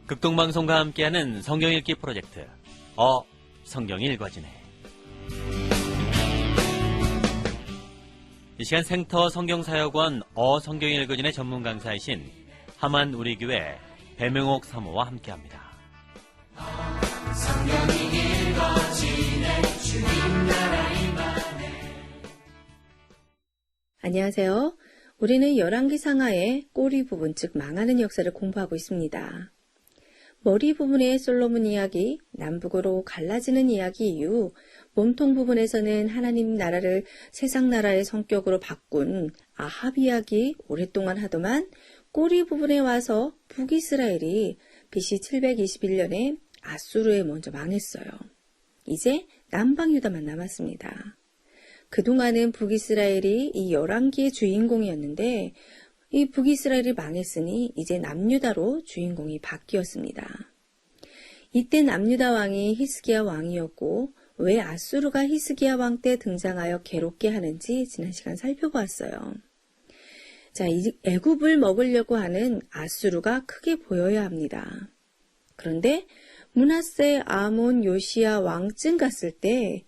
극동방송과 함께하는 성경 읽기 프로젝트 성경이 읽어지네. 이 시간 생터 성경사역원 성경이 읽어지네 전문 강사이신 함안 우리교회 배명옥 사모와 함께합니다. 성경이 읽어지네 주님 나라 임하네. 안녕하세요. 우리는 열왕기 상하의 꼬리 부분, 즉 망하는 역사를 공부하고 있습니다. 머리 부분의 솔로몬 이야기, 남북으로 갈라지는 이야기 이후 몸통 부분에서는 하나님 나라를 세상 나라의 성격으로 바꾼 아합 이야기 오랫동안 하더만 꼬리 부분에 와서 북이스라엘이 BC 721년에 아수르에 먼저 망했어요. 이제 남방유다만 남았습니다. 그동안은 북이스라엘이 이 열왕기의 주인공이었는데 이 북이스라엘이 망했으니 이제 남유다로 주인공이 바뀌었습니다. 이때 남유다 왕이 히스기야 왕이었고 왜 아수르가 히스기야 왕 때 등장하여 괴롭게 하는지 지난 시간 살펴보았어요. 자, 이 애굽을 먹으려고 하는 아수르가 크게 보여야 합니다. 그런데 므낫세, 아몬, 요시야 왕쯤 갔을 때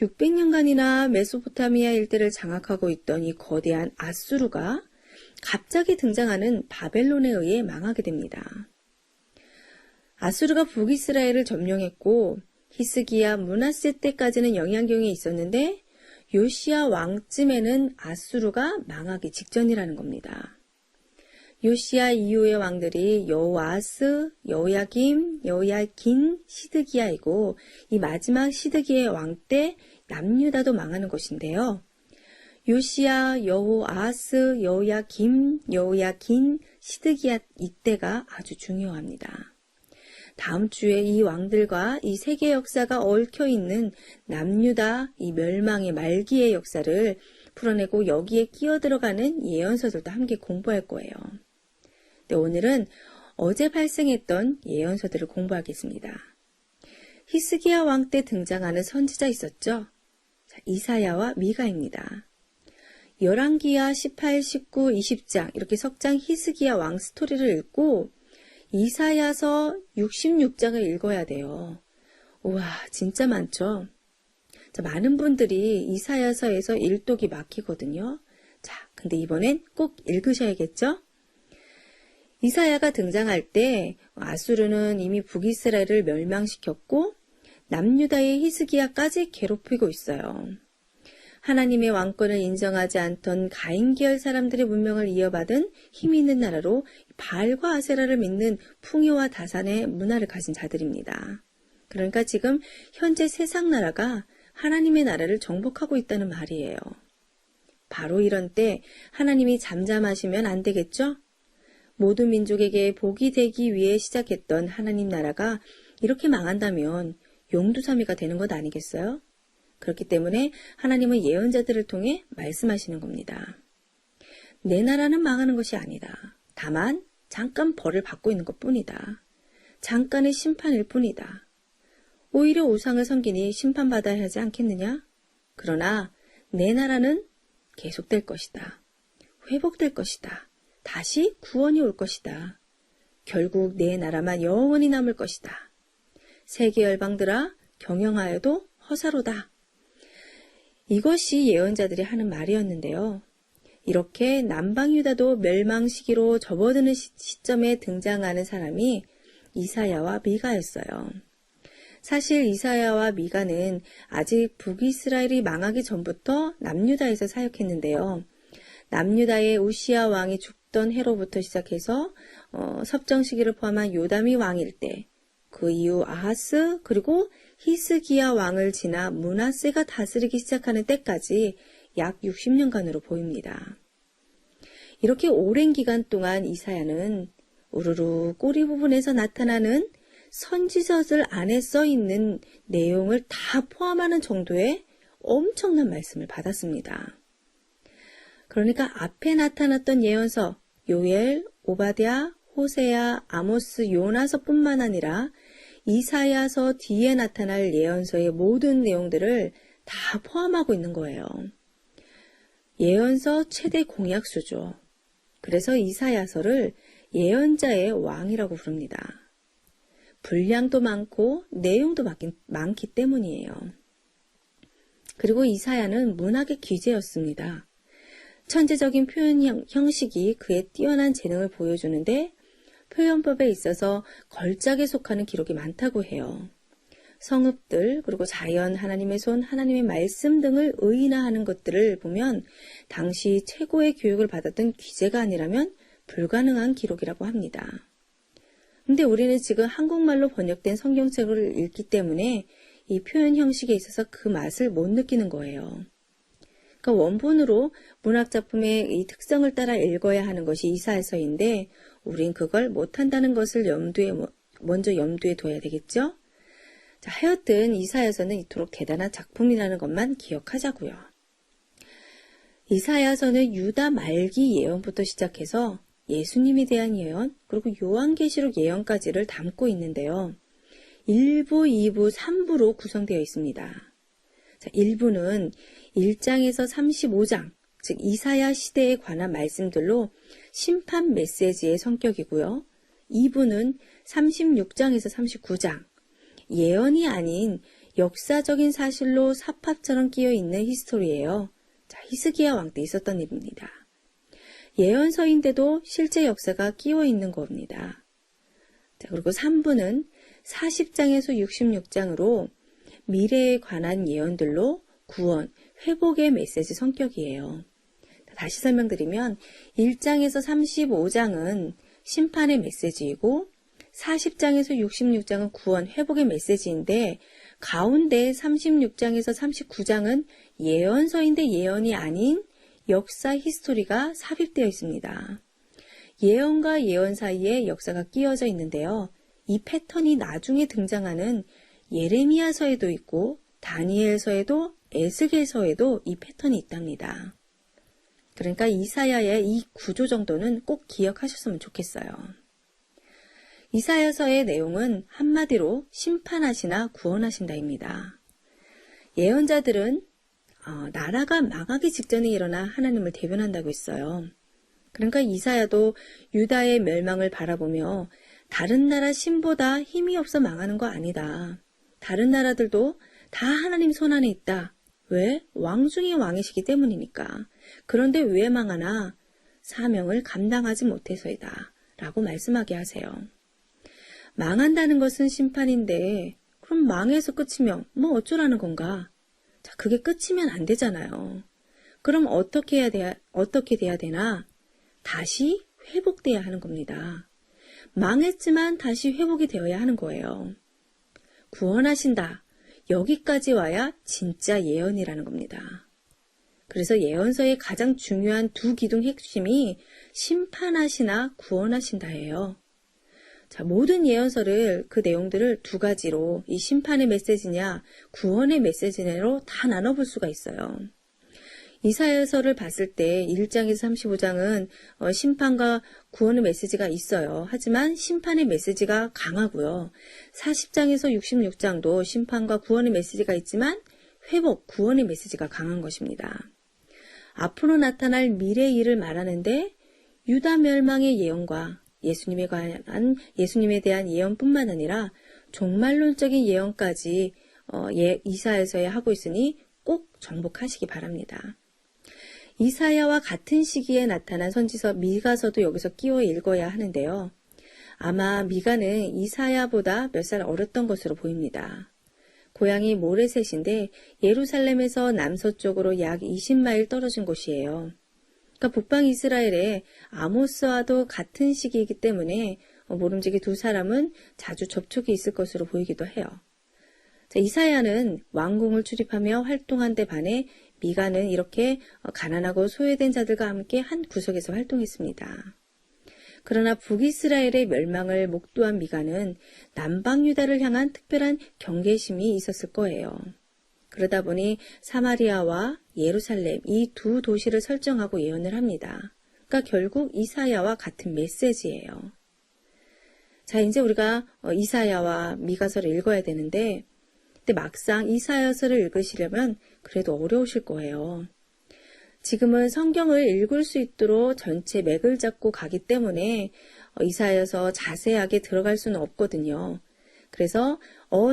600년간이나 메소포타미아 일대를 장악하고 있던 이 거대한 아수르가 갑자기 등장하는 바벨론에 의해 망하게 됩니다. 아수르가 북이스라엘을 점령했고 히스기야, 므낫세 때까지는 영향력이 있었는데 요시야 왕쯤에는 아수르가 망하기 직전이라는 겁니다. 요시야 이후의 왕들이 여호아스, 여호야김, 여호야긴, 시드기야이고 이 마지막 시드기야의 왕 때 남유다도 망하는 것인데요. 요시야, 여호아스, 여호야김, 여호야긴, 시드기야 이때가 아주 중요합니다. 다음 주에 이 왕들과 이 세계 역사가 얽혀있는 남유다 이 멸망의 말기의 역사를 풀어내고 여기에 끼어들어가는 예언서들도 함께 공부할 거예요. 네, 오늘은 어제 발생했던 예언서들을 공부하겠습니다. 히스기야 왕 때 등장하는 선지자 있었죠? 자, 이사야와 미가입니다. 열왕기야 18, 19, 20장 이렇게 석장 히스기야 왕 스토리를 읽고 이사야서 66장을 읽어야 돼요. 우와, 진짜 많죠? 자, 많은 분들이 이사야서에서 일독이 막히거든요. 자, 근데 이번엔 꼭 읽으셔야겠죠? 이사야가 등장할 때 아수르는 이미 북이스라엘을 멸망시켰고 남유다의 히스기야까지 괴롭히고 있어요. 하나님의 왕권을 인정하지 않던 가인 계열 사람들의 문명을 이어받은 힘 있는 나라로 바알과 아세라를 믿는 풍요와 다산의 문화를 가진 자들입니다. 그러니까 지금 현재 세상 나라가 하나님의 나라를 정복하고 있다는 말이에요. 바로 이런 때 하나님이 잠잠하시면 안 되겠죠? 모든 민족에게 복이 되기 위해 시작했던 하나님 나라가 이렇게 망한다면 용두사미가 되는 것 아니겠어요? 그렇기 때문에 하나님은 예언자들을 통해 말씀하시는 겁니다. 내 나라는 망하는 것이 아니다. 다만 잠깐 벌을 받고 있는 것뿐이다. 잠깐의 심판일 뿐이다. 오히려 우상을 섬기니 심판받아야 하지 않겠느냐? 그러나 내 나라는 계속될 것이다. 회복될 것이다. 다시 구원이 올 것이다. 결국 내 나라만 영원히 남을 것이다. 세계 열방들아 경영하여도 허사로다. 이것이 예언자들이 하는 말이었는데요. 이렇게 남방유다도 멸망 시기로 접어드는 시점에 등장하는 사람이 이사야와 미가였어요. 사실 이사야와 미가는 아직 북이스라엘이 망하기 전부터 남유다에서 사역했는데요. 남유다의 우시야 왕이 죽던 해로부터 시작해서 섭정 시기를 포함한 요담이 왕일 때, 그 이후 아하스 그리고 히스기야 왕을 지나 므낫세가 다스리기 시작하는 때까지 약 60년간으로 보입니다. 이렇게 오랜 기간 동안 이사야는 우르르 꼬리 부분에서 나타나는 선지서들 안에 써있는 내용을 다 포함하는 정도의 엄청난 말씀을 받았습니다. 그러니까 앞에 나타났던 예언서 요엘, 오바댜, 호세야, 아모스, 요나서뿐만 아니라 이사야서 뒤에 나타날 예언서의 모든 내용들을 다 포함하고 있는 거예요. 예언서 최대 공약수죠. 그래서 이사야서를 예언자의 왕이라고 부릅니다. 분량도 많고 내용도 많기 때문이에요. 그리고 이사야는 문학의 귀재였습니다. 천재적인 표현 형식이 그의 뛰어난 재능을 보여주는데 표현법에 있어서 걸작에 속하는 기록이 많다고 해요. 성읍들, 그리고 자연, 하나님의 손, 하나님의 말씀 등을 의인화하는 것들을 보면 당시 최고의 교육을 받았던 귀재가 아니라면 불가능한 기록이라고 합니다. 근데 우리는 지금 한국말로 번역된 성경책을 읽기 때문에 이 표현 형식에 있어서 그 맛을 못 느끼는 거예요. 그러니까 원본으로 문학작품의 이 특성을 따라 읽어야 하는 것이 이사야서인데 우린 그걸 못한다는 것을 먼저 염두에 둬야 되겠죠? 자, 하여튼 이사야서는 이토록 대단한 작품이라는 것만 기억하자고요. 이사야서는 유다 말기 예언부터 시작해서 예수님에 대한 예언, 그리고 요한계시록 예언까지를 담고 있는데요. 1부, 2부, 3부로 구성되어 있습니다. 자, 1부는 1장에서 35장, 즉 이사야 시대에 관한 말씀들로 심판 메시지의 성격이고요. 2부는 36장에서 39장, 예언이 아닌 역사적인 사실로 사파처럼 끼어 있는 히스토리예요. 자, 히스기야 왕 때 있었던 일입니다. 예언서인데도 실제 역사가 끼어 있는 겁니다. 자, 그리고 3부는 40장에서 66장으로 미래에 관한 예언들로 구원, 회복의 메시지 성격이에요. 다시 설명드리면 1장에서 35장은 심판의 메시지이고 40장에서 66장은 구원, 회복의 메시지인데 가운데 36장에서 39장은 예언서인데 예언이 아닌 역사 히스토리가 삽입되어 있습니다. 예언과 예언 사이에 역사가 끼어져 있는데요. 이 패턴이 나중에 등장하는 예레미야서에도 있고 다니엘서에도 에스겔서에도 이 패턴이 있답니다. 그러니까 이사야의 이 구조 정도는 꼭 기억하셨으면 좋겠어요. 이사야서의 내용은 한마디로 심판하시나 구원하신다입니다. 예언자들은 나라가 망하기 직전에 일어나 하나님을 대변한다고 했어요. 그러니까 이사야도 유다의 멸망을 바라보며 다른 나라 신보다 힘이 없어 망하는 거 아니다. 다른 나라들도 다 하나님 손 안에 있다. 왜? 왕 중의 왕이시기 때문이니까. 그런데 왜 망하나? 사명을 감당하지 못해서이다. 라고 말씀하게 하세요. 망한다는 것은 심판인데 그럼 망해서 끝이면 뭐 어쩌라는 건가? 자, 그게 끝이면 안 되잖아요. 그럼 어떻게 돼야 되나? 다시 회복돼야 하는 겁니다. 망했지만 다시 회복이 되어야 하는 거예요. 구원하신다. 여기까지 와야 진짜 예언이라는 겁니다. 그래서 예언서의 가장 중요한 두 기둥 핵심이 심판하시나 구원하신다예요. 자, 모든 예언서를 그 내용들을 두 가지로 이 심판의 메시지냐 구원의 메시지냐로 다 나눠볼 수가 있어요. 이사야서를 봤을 때 1장에서 35장은 심판과 구원의 메시지가 있어요. 하지만 심판의 메시지가 강하고요. 40장에서 66장도 심판과 구원의 메시지가 있지만 회복, 구원의 메시지가 강한 것입니다. 앞으로 나타날 미래 일을 말하는데 유다 멸망의 예언과 예수님에 대한 예언뿐만 아니라 종말론적인 예언까지 이사야서에 하고 있으니 꼭 정복하시기 바랍니다. 이사야와 같은 시기에 나타난 선지서 미가서도 여기서 끼워 읽어야 하는데요. 아마 미가는 이사야보다 몇 살 어렸던 것으로 보입니다. 고향이 모레셋인데 예루살렘에서 남서쪽으로 약 20마일 떨어진 곳이에요. 그러니까 북방 이스라엘의 아모스와도 같은 시기이기 때문에 모름지기 두 사람은 자주 접촉이 있을 것으로 보이기도 해요. 자, 이사야는 왕궁을 출입하며 활동한 데 반해 미가는 이렇게 가난하고 소외된 자들과 함께 한 구석에서 활동했습니다. 그러나 북이스라엘의 멸망을 목도한 미가는 남방 유다를 향한 특별한 경계심이 있었을 거예요. 그러다 보니 사마리아와 예루살렘 이 두 도시를 설정하고 예언을 합니다. 그러니까 결국 이사야와 같은 메시지예요. 자, 이제 우리가 이사야와 미가서를 읽어야 되는데 막상 이사야서를 읽으시려면 그래도 어려우실 거예요. 지금은 성경을 읽을 수 있도록 전체 맥을 잡고 가기 때문에 이사야서 자세하게 들어갈 수는 없거든요. 그래서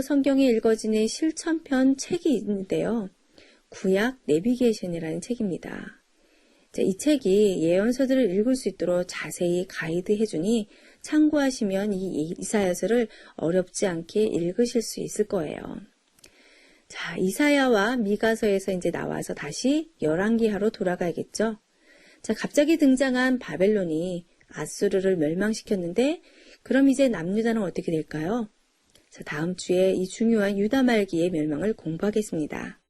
성경에 읽어지는 실천편 책이 있는데요. 구약 내비게이션이라는 책입니다. 이 책이 예언서들을 읽을 수 있도록 자세히 가이드해주니 참고하시면 이 이사야서를 어렵지 않게 읽으실 수 있을 거예요. 자, 이사야와 미가서에서 이제 나와서 다시 열왕기하로 돌아가야겠죠. 자, 갑자기 등장한 바벨론이 아수르를 멸망시켰는데 그럼 이제 남유다는 어떻게 될까요? 자, 다음 주에 이 중요한 유다 말기의 멸망을 공부하겠습니다.